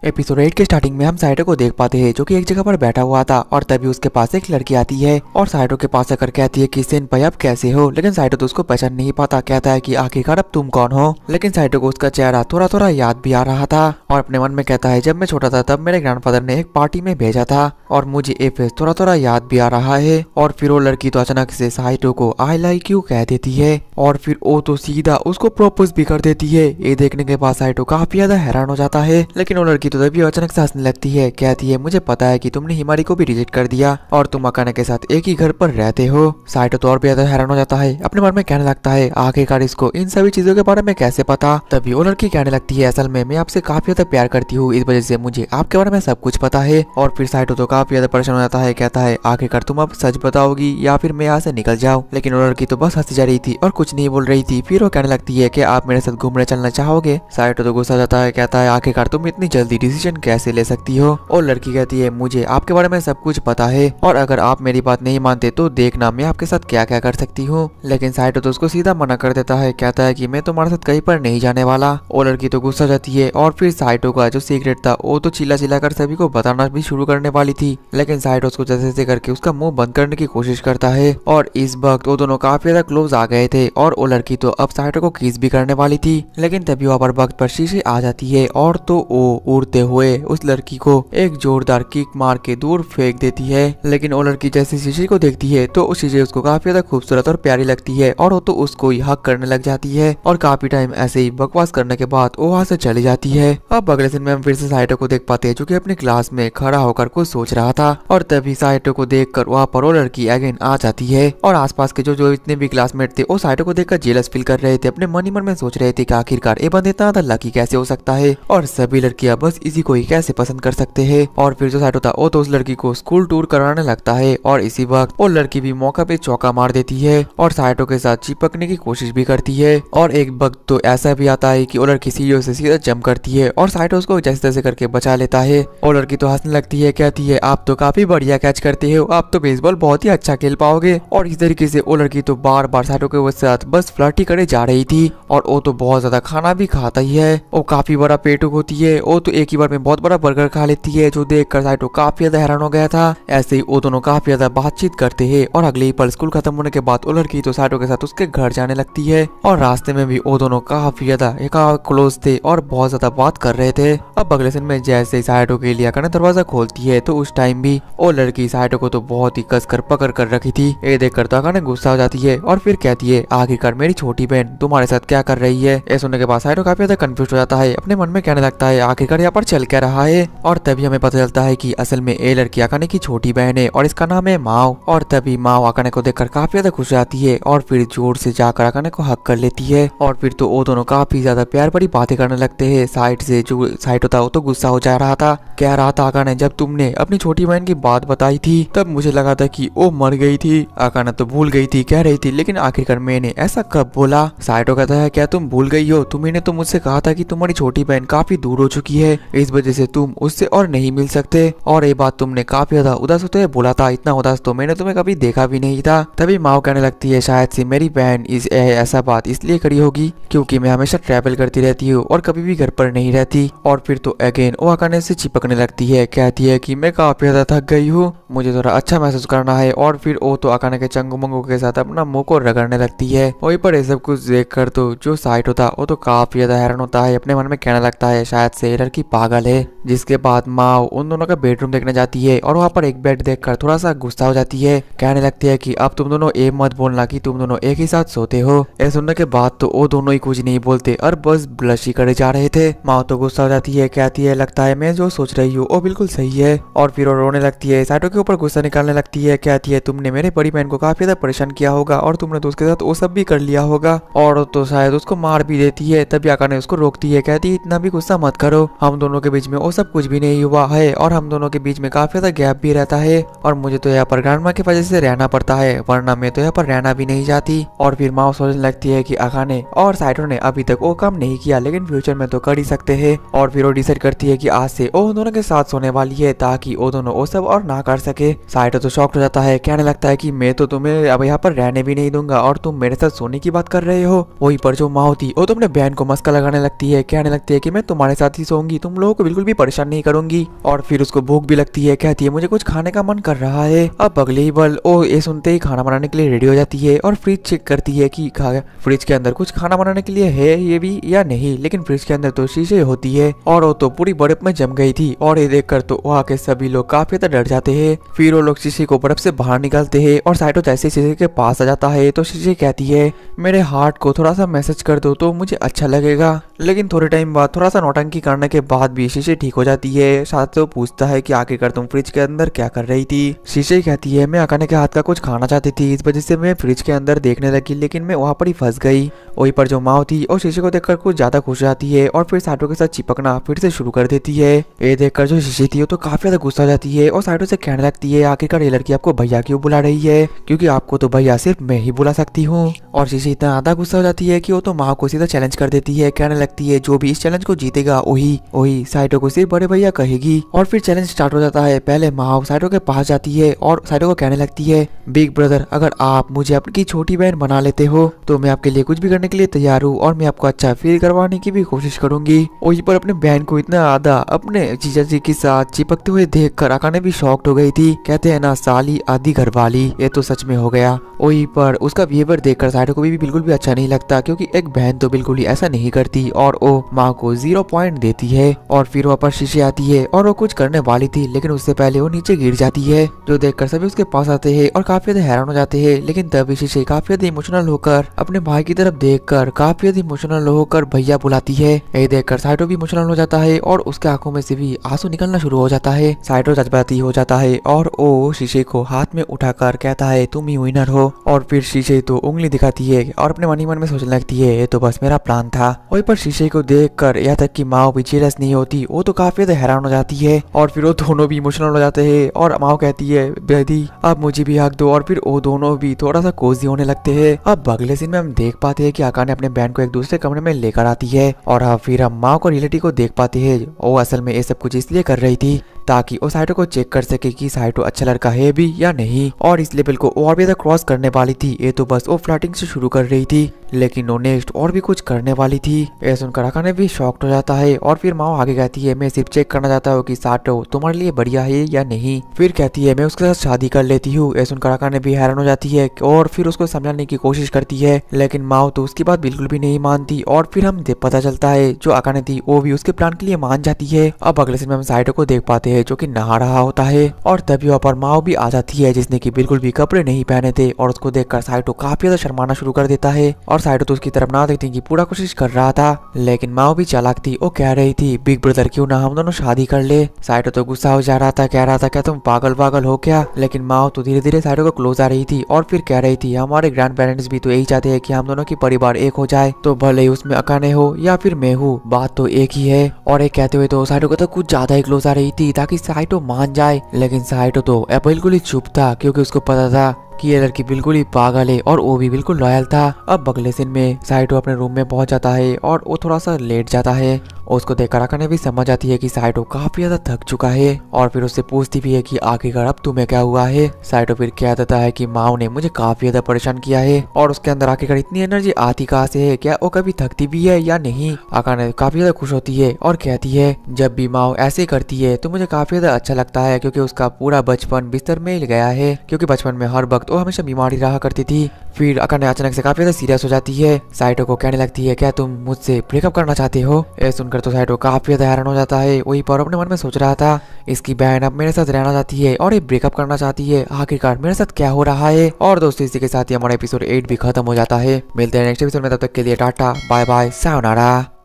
Episode 8 के starting में हम साइटो को देख पाते हैं जो कि एक जगह पर बैठा हुआ था और तभी उसके पास एक लड़की आती है और साइटो के पास आकर कहती है कि सेनपाई आप कैसे हो। लेकिन साइटो तो उसको पहचान नहीं पाता, कहता है कि आखिरकार अब तुम कौन हो। लेकिन साइटो को उसका चेहरा थोड़ा थोड़ा याद भी आ रहा था और अपने मन में कहता है जब मैं छोटा था तब मेरे ग्रैंडफादर ने एक पार्टी में भेजा था और मुझे ये फेस थोड़ा थोड़ा याद भी आ रहा है। और फिर वो लड़की तो अचानक से साइटो को आई लाइक यू कह देती है और फिर वो तो सीधा उसको प्रपोज भी कर देती है। ये देखने के बाद साइटो काफी ज्यादा हैरान हो जाता है। लेकिन वो लड़की तो तभी अचानक से हंसने लगती है, कहती है मुझे पता है कि तुमने हिमारी को भी रिजेक्ट कर दिया और तुम अकाने के साथ एक ही घर पर रहते हो। साइटो तो और भी ज्यादा हैरान हो जाता है, अपने मन में कहने लगता है आखिरकार इसको इन सभी चीजों के बारे में कैसे पता। तभी वो लड़की कहने लगती है असल में मैं आपसे काफी ज्यादा प्यार करती हूँ, इस वजह से मुझे आपके बारे में सब कुछ पता है। और फिर साइटो तो काफी ज्यादा परेशान हो जाता है, कहता है आखिरकार तुम अब सच बताओगी या फिर मैं यहाँ से निकल जाऊँ। लेकिन वो लड़की तो बस हंसी जा रही थी और कुछ नहीं बोल रही थी। फिर वो कहने लगती है कि आप मेरे साथ घूमने चलना चाहोगे। साइटो तो गुस्सा जाता है, कहता है आखिरकार तुम इतनी जल्दी डिसीजन कैसे ले सकती हो। और लड़की कहती है मुझे आपके बारे में सब कुछ पता है और अगर आप मेरी बात नहीं मानते तो देखना मैं आपके साथ क्या क्या कर सकती हूँ। लेकिन साइटो तो उसको सीधा मना कर देता है, कहता है कि मैं तुम्हारे साथ कहीं पर नहीं जाने वाला। और लड़की तो गुस्सा जाती है और फिर साइटो का जो सीक्रेट था वो तो चिल्ला चिल्ला कर सभी को बताना भी शुरू करने वाली थी। लेकिन साइटो उसको जैसे जैसे करके उसका मुंह बंद करने की कोशिश करता है और इस वक्त वो दोनों काफी ज्यादा क्लोज आ गए थे और वो लड़की तो अब साइटो को किस भी करने वाली थी। लेकिन तभी वहाँ पर वक्त पर शीशे आ जाती है और तो वो उड़ते हुए उस लड़की को एक जोरदार किक मार के दूर फेंक देती है। लेकिन वो लड़की जैसे शीशे को देखती है तो उस शीशे उसको काफी ज्यादा खूबसूरत और प्यारी लगती है और वो तो उसको ही हक करने लग जाती है और काफी टाइम ऐसे ही बकवास करने के बाद वो वहाँ से चली जाती है। अब अगले दिन में हम फिर से साइटो को देख पाते हैं जो कि अपनी क्लास में खड़ा होकर कुछ सोच रहा था और तभी साइटो को देखकर वहाँ पर वो लड़की अगेन आ जाती है और आसपास के जो जो इतने भी क्लासमेट थे वो साइटो को देखकर जेलस फील कर रहे थे। अपने मन ही मन में सोच रहे थे कि आखिरकार ये बंदा इतना ज्यादा लकी कैसे हो सकता है और सभी लड़कियां बस इसी को ही कैसे पसंद कर सकते हैं। और फिर जो साइटो था वो तो उस लड़की को स्कूल टूर कराने लगता है और इसी वक्त वो लड़की भी मौका पे चौका मार देती है और साइटो के साथ चिपकने की कोशिश भी करती है। और एक वक्त तो ऐसा भी आता है कि वो लड़की सीढ़ियों से सीधा जंप करती है और साइटो उसको जैसे तैसे करके बचा लेता है। और लड़की तो हंसने लगती है, कहती है आप तो काफी बढ़िया कैच करते हो, आप तो बेसबॉल बहुत ही अच्छा खेल पाओगे। और इस तरीके से वो लड़की तो बार बार साइटो के साथ बस फ्लर्टी करे जा रही थी और वो तो बहुत ज्यादा खाना भी खाता ही है। वो काफी बड़ा पेटुक होती है, वो तो एक ही बार में बहुत बड़ा बर्गर खा लेती है जो देखकर साइटो काफी ज्यादा हैरान हो गया था। ऐसे ही वो दोनों काफी ज्यादा बातचीत करते हैं और अगले ही पल स्कूल खत्म होने के बाद वो लड़की तो साइटो के साथ उसके घर जाने लगती है और रास्ते में भी वो दोनों काफी ज्यादा क्लोज थे और बहुत ज्यादा बात कर रहे थे। अब अगले दिन में जैसे ही साइटो के लिए आकर दरवाजा खोलती है तो उस टाइम भी वो लड़की साइटो को तो बहुत ही कसकर पकड़ कर रखी थी। ये देखकर तो अकाने गुस्सा हो जाती है और फिर कहती है आखिरकार मेरी छोटी बहन तुम्हारे साथ क्या कर रही है। ये सुनने के बाद साइटो काफी ज्यादा कंफ्यूज हो जाता है, अपने मन में कहने लगता है आखिरकार यहाँ पर चल क्या रहा है। और तभी हमें पता चलता है कि असल में ये लड़की अकाने की छोटी बहन है और इसका नाम है माओ। और तभी माओ अकाने को देखकर काफी ज्यादा खुश हो जाती है और फिर जोर से जाकर अकाने को हक कर लेती है। और फिर तो वो दोनों काफी ज्यादा प्यार भरी बातें करने लगते हैं। साइड से जो साइटो था वो तो गुस्सा हो जा रहा था, कह रहा था अकाने जब तुमने अपनी छोटी बहन की बात बताई थी तब मुझे लगा था कि वो मर गई थी। अकाने तो भूल गई थी कह रही थी, लेकिन आखिरकार मैंने ऐसा कब बोला। साइटो कहता है क्या तुम भूल गई हो, तुम्हें तो मुझसे कहा था कि तुम्हारी छोटी बहन काफी दूर हो चुकी है, इस वजह से तुम उससे और नहीं मिल सकते। और ये बात तुमने काफी ज्यादा उदास होते हुए बोला था, इतना उदास तो मैंने तुम्हें कभी देखा भी नहीं था। तभी माओ कहने लगती है शायद से मेरी बहन ऐसा बात इसलिए करी होगी क्योंकि मैं हमेशा ट्रैवल करती रहती हूँ और कभी भी घर पर नहीं रहती। और फिर तो अगेन वो अकाने से चिपकने लगती है, कहती है कि मैं काफी ज्यादा थक गई हूँ, मुझे थोड़ा अच्छा महसूस करना है। और फिर वो तो अकाने के चंगू मंगू के साथ अपना मुंह को रगड़ने लगती है। वहीं पर ये सब कुछ देखकर तो जो साइटो था वो तो काफी ज्यादा हैरान होता है, अपने मन में कहने लगता है शायद से लड़की पागल है। जिसके बाद माओ उन दोनों का बेडरूम देखने जाती है और वहाँ पर एक बेड देखकर थोड़ा सा गुस्सा हो जाती है, कहने लगती है कि अब तुम दोनों ये मत बोलना कि तुम दोनों एक ही साथ सोते हो। ये सुनने के बाद तो वो दोनों ही कुछ नहीं बोलते और बस ब्लश ही करे जा रहे थे। माओ तो गुस्सा हो जाती है, कहती है लगता है मैं जो सोच रही हूँ वो बिल्कुल सही है। और फिर वो रोने लगती है, साइटो के ऊपर गुस्सा निकालने लगती है, कहती है तुमने मेरे बड़ी बहन को काफी ज्यादा परेशान किया होगा और तुमने तो उसके साथ वो सब भी कर लिया होगा और तो शायद उसको मार भी देती है। तभी आकाने उसको रोकती है, कहती है इतना भी गुस्सा मत करो, हम दोनों के बीच में वो सब कुछ भी नहीं हुआ है और हम दोनों के बीच में काफी ज्यादा गैप भी रहता है और मुझे तो यहाँ पर ग्रैंडमा की वजह से रहना पड़ता है, वरना मैं तो यहाँ पर रहना भी नहीं चाहती। और फिर माओ सोचने लगती है कि अकाने और साइटो ने अभी तक वो काम नहीं किया लेकिन फ्यूचर में तो कर ही सकते हैं। और फिर वो डिसाइड करती है कि आज से वो दोनों के साथ सोने वाली है ताकि वो दोनों वो सब और ना कर सके। साइटो तो शॉक्ड हो जाता है, कहने लगता है कि मैं तो तुम्हें अब यहाँ पर रहने भी नहीं दूंगा और तुम मेरे साथ सोने की बात कर रहे हो। वहीं पर जो माओ थी वो तो अपने बहन को मस्का लगाने लगती है, कहने लगती है कि मैं तुम्हारे साथ ही सोऊंगी, तुम लोगों को बिल्कुल भी परेशान नहीं करूंगी। और फिर उसको भूख भी लगती है, कहती है मुझे कुछ खाने का मन कर रहा है। अब अगले ही पल ओ ये सुनते ही खाना बनाने के लिए रेडी हो जाती है और फ्रिज चेक करती है कि फ्रिज के अंदर कुछ खाना बनाने के लिए है ये भी या नहीं। लेकिन फ्रिज के अंदर तो शीशे होती है और वो तो पूरी बर्फ में जम गई थी। और ये देखकर तो वहाँ के सभी लोग काफी ज्यादा डर जाते हैं। फिर वो लोग शीशे को बर्फ से बाहर निकालते हैं और साइटो जैसे शीशे के पास आ जाता है तो शीशे कहती है मेरे हार्ट को थोड़ा सा मैसेज कर दो तो मुझे अच्छा लगेगा। लेकिन थोड़े टाइम बाद थोड़ा सा नौटंकी करने के बाद भी शीशे ठीक हो जाती है। साथ तो पूछता है कि आखिरकार तुम फ्रिज के अंदर क्या कर रही थी। शीशे कहती है मैं अकाने के हाथ का कुछ खाना चाहती थी, इस वजह से मैं फ्रिज के अंदर देखने लगी, लेकिन मैं वहाँ पर ही फंस गई। वहीं पर जो माँ थी और शीशे को देखकर कुछ ज्यादा खुश हो जाती है और फिर साइटो के साथ चिपकना फिर से शुरू कर देती है। ये देखकर जो शीशे थी वो तो काफी ज्यादा गुस्सा हो जाती है और साइटो से कहने लगती है आखिरकार ये लड़की आपको भैया क्यों बुला रही है, क्योंकि आपको तो भैया सिर्फ मैं ही बुला सकती हूँ। और शीशे इतना ज्यादा गुस्सा हो जाती है कि वो तो माँ को सीधा चैलेंज कर देती है, कहने लगती है जो भी इस चैलेंज को जीतेगा वही साइटो को सिर्फ बड़े भैया कहेगी। और फिर चैलेंज स्टार्ट हो जाता है। पहले माँ साइटो के पास जाती है और साइटो को कहने लगती है बिग ब्रदर अगर आप मुझे आपकी छोटी बहन बना लेते हो तो मैं आपके लिए कुछ भी करने के लिए तैयार हूँ और मैं आपको अच्छा फील करवाने की भी कोशिश करूंगी। वहीं पर अपने बहन को इतना ज्यादा अपने जीजा जी के साथ चिपकते हुए देखकर अकाने भी शॉक्ड हो गई थी। कहते हैं ना साली आधी घरवाली, ये तो सच में हो गया। वहीं पर उसका बिहेवियर देखकर साइटो को भी बिल्कुल भी अच्छा नहीं लगता, क्योंकि एक बहन तो बिल्कुल ही ऐसा नहीं करती और वो माँ को 0 पॉइंट देती है। और फिर वहाँ पर शीशे आती है और वो कुछ करने वाली थी, लेकिन उससे पहले वो नीचे गिर जाती है, जो देखकर सभी उसके पास आते हैं और काफी ज्यादा हैरान हो जाते हैं। लेकिन तभी शीशे काफी ज्यादा इमोशनल होकर अपने भाई की तरफ देखकर काफी ज्यादा इमोशनल होकर भैया बुलाती है। ये देखकर साइटो भी इमोशनल हो जाता है और उसके आंखों में से भी आंसू निकलना शुरू हो जाता है। साइटो जज्बाती हो जाता है और वो शीशे को हाथ में उठाकर कहता है तुम ही विनर हो। और फिर शीशे तो उंगली दिखाती है और अपने मन ही मन में सोचने लगती है ये तो बस मेरा प्लान था। वहीं पर शीशे को देखकर यहाँ तक कि माँ भी जेलस नहीं होती, वो तो काफी ज्यादा हैरान हो जाती है। और फिर वो दोनों भी इमोशनल हो जाते हैं और माँ कहती है बेदी अब मुझे भी हक दो। और फिर वो दोनों भी थोड़ा सा कोजी होने लगते हैं। अब अगले सीन में हम देख पाते हैं कि अकाने अपने बहन को एक दूसरे कमरे में लेकर आती है और फिर हम माँ को रियलिटी को देख पाते हैं। वो असल में ये सब कुछ इसलिए कर रही थी ताकि वो साइटो को चेक कर सके कि साइटो अच्छा लड़का है भी या नहीं, और इस लेवल को और भी ज्यादा क्रॉस करने वाली थी। ये तो बस वो फ्लर्टिंग से शुरू कर रही थी, लेकिन वो नेक्स्ट और भी कुछ करने वाली थी। ये सुनकर अकाने भी शॉक्ड हो जाता है और फिर माँ आगे कहती है मैं सिर्फ चेक करना चाहता हूँ कि साइटो तुम्हारे लिए बढ़िया है या नहीं। फिर कहती है मैं उसके साथ शादी कर लेती हूँ। ये सुनकर अकाने भी हैरान हो जाती है और फिर उसको समझाने की कोशिश करती है, लेकिन माँ तो उसकी बात बिल्कुल भी नहीं मानती। और फिर हम पता चलता है जो अकाने थी वो भी उसके प्लान के लिए मान जाती है। अब अगले सीन में हम साइटो को देख पाते हैं जो कि नहा रहा होता है और तभी वहाँ पर माओ भी आ जाती है जिसने कि बिल्कुल भी कपड़े नहीं पहने थे। और उसको देखकर साइटो काफी ज्यादा शर्माना शुरू कर देता है और साइटो तो उसकी तरफ ना देखने की पूरा कोशिश कर रहा था, लेकिन माओ भी चालाक थी। वो कह रही थी बिग ब्रदर क्यों ना हम दोनों शादी कर ले। साइटो तो गुस्सा हो जा रहा था, कह रहा था क्या तुम पागल हो क्या। लेकिन माओ तो धीरे धीरे साइटो को क्लोज आ रही थी और फिर कह रही थी हमारे ग्रैंड पेरेंट्स भी तो यही चाहते हैं कि हम दोनों की परिवार एक हो जाए, तो भले ही उसमें अकाने हो या फिर मैं हूँ, बात तो एक ही है। और एक कहते हुए तो साइटो को तो कुछ ज्यादा ही क्लोज आ रही थी ताकि साइटो मान जाए, लेकिन साइटो तो बिल्कुल ही चुप था क्योंकि उसको पता था कि ये लड़की बिल्कुल ही पागल है और वो भी बिल्कुल लॉयल था। अब अगले सीन में साइटो अपने रूम में पहुंच जाता है और वो थोड़ा सा लेट जाता है। उसको देखकर अकाने भी समझ आती है कि साइटो काफी ज्यादा थक चुका है और फिर उससे पूछती भी है कि आखिरकार अब तुम्हें क्या हुआ है। साइटो फिर कह देता है कि माँ ने मुझे काफी ज्यादा परेशान किया है और उसके अंदर आखिरकार इतनी एनर्जी आती कहाँ से है, क्या वो कभी थकती भी है या नहीं। अकाने काफी ज्यादा खुश होती है और कहती है जब भी माँ ऐसे करती है तो मुझे काफी ज्यादा अच्छा लगता है, क्योंकि उसका पूरा बचपन बिस्तर में ही गया है, क्योंकि बचपन में हर वक्त वो हमेशा बीमारी रहा करती थी। फिर अकाने अचानक से काफी ज्यादा सीरियस हो जाती है। साइटो को कहने लगती है क्या तुम मुझसे ब्रेकअप करना चाहते हो। ये सुनकर तो साइटो काफी ज्यादा हैरान हो जाता है। वही पर अपने मन में सोच रहा था इसकी बहन अब मेरे साथ रहना चाहती है और ये ब्रेकअप करना चाहती है, आखिरकार मेरे साथ क्या हो रहा है। और दोस्तों इसी के साथ ही हमारा एपिसोड 8 भी खत्म हो जाता है। मिलते हैं नेक्स्ट एपिसोड में, तब तक के लिए टाटा बाय बाय सायोनारा।